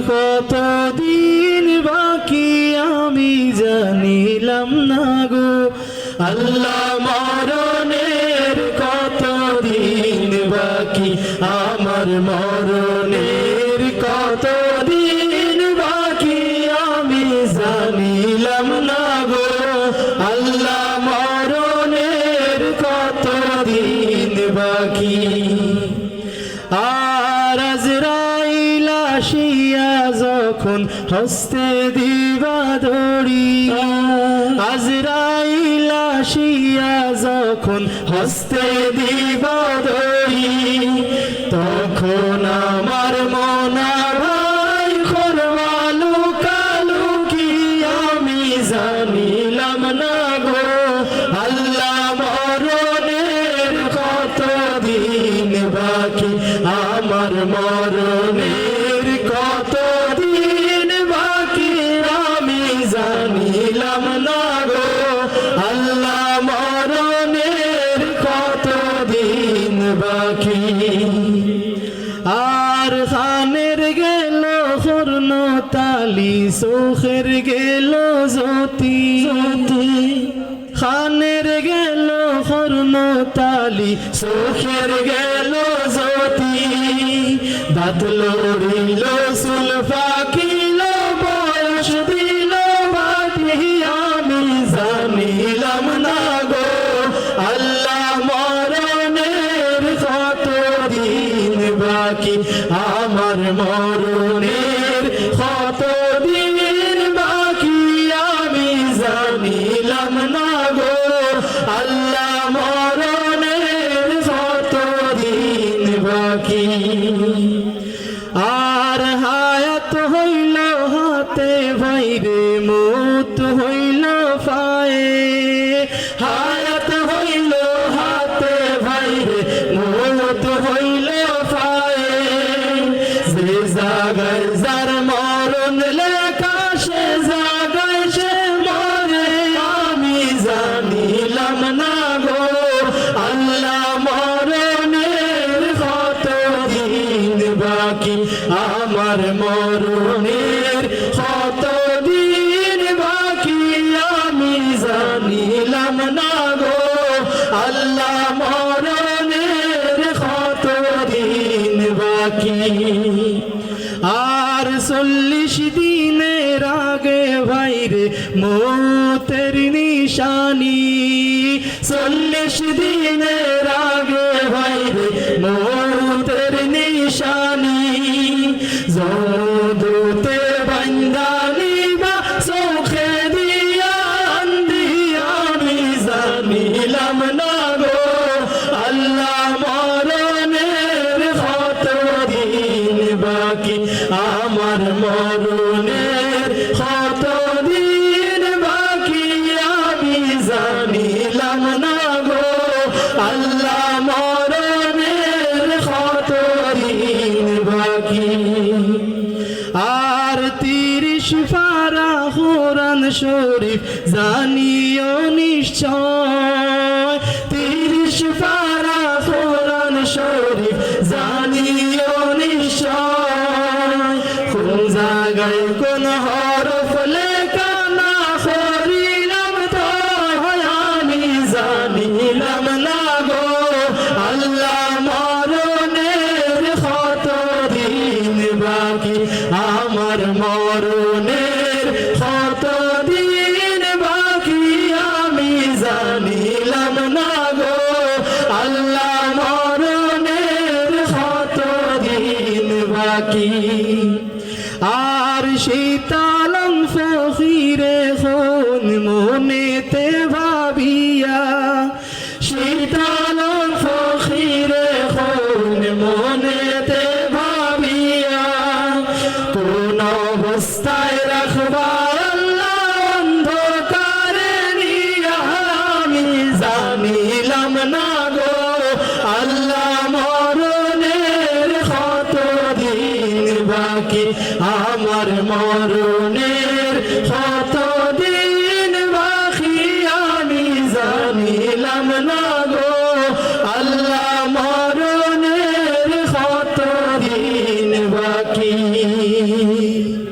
কত দিন বাকি আমি জানিলাম না গো আল্লাহ মরণের কত দিন বাকি আমার মরণের কত দিন বাকি আমি জানিলাম না গো আল্লাহ মরণের কত দিন বাকি আর আজরাইল আসিয়া যখন হস্তে দিবা ধরি আজরাইল আসিয়া যখন হস্তে দিবা ধরি তখন আমার মনা ভাই করবা লুকালুকি আমি জানিলাম না গো আল্লাহ মরণের কত দিন বাকি আমার মরণের কত দিন বাকি আমি জানিলাম না গো আল্লাহ মরণের কত দিন বাকি আর খানের গেল হর্ণ তালি চোখের গেল জ্যোতি খানের গেল হর্ণ তালি চোখের গেল জ্যোতি দাঁত লড়িল চুল পাকিল বয়স দিল বাটি আমি জানিলাম না গো আল্লাহ মরণের কত দিন বাকি আমার মরণের কত দিন বাকি আমি জানিলাম না গো আল্লাহ মরণের কত দিন বাকি আর হায়াত হইল হাতে ভাইরে মৌত হইল পায়ে হায়াত হইল হাতে ভাইরে মৌত হইল পায়ে যে জাগায় যার মরণ লেখা সে জাগায় সে মরে আমি জানিলাম না গো আল্লাহ মরণের কত দিন বাকি আমার মরণের কত দিন বাকি আমি জানিলাম না গো আল্লাহ মরণের কত দিন বাকি আর 40 দিনের আগে ভাইরে মৌতের নিশানি 40 দিনের আগে ভাইরে মৌতের নিশানি যদুতে বান্দানি বা চোখে দিয়া আমি জানিলাম না গো আল্লাহ মরণের কত দিন বাকি আমার মরণের কত দিন বাকি আমি জানিলাম না গো আল্লাহ মরণের কত দিন বাকি আর 30 পারা কোরআন শরীফ জানিও নিশ্চয় 30 পারা কোরআন শরীফ জানিও নিশ্চয় কোন জায়গায় কোন হরফ লেখা না করিলাম তো আমি জানিলাম না গো আল্লাহ মরণের কত দিন বাকি আমার মরণের কত দিন বাকি আমি জানিলাম না গো আল্লাহ মরণের কত দিন বাকি আর শীতালম ফকিরে হন মনেতে ভাবিয়া শীতালম ফকিরে হন মনেতে ভাবিয়া কোন অবস্থায় রাখবা আল্লাহ অন্ধকারে নিয়া আমি জানিলাম না গো আল্লাহ মরণের কত দিন বাকি আমার মরণের কত দিন বাকি আমি জানিলাম না গো আল্লাহ মরণের কত দিন বাকি। আমিন।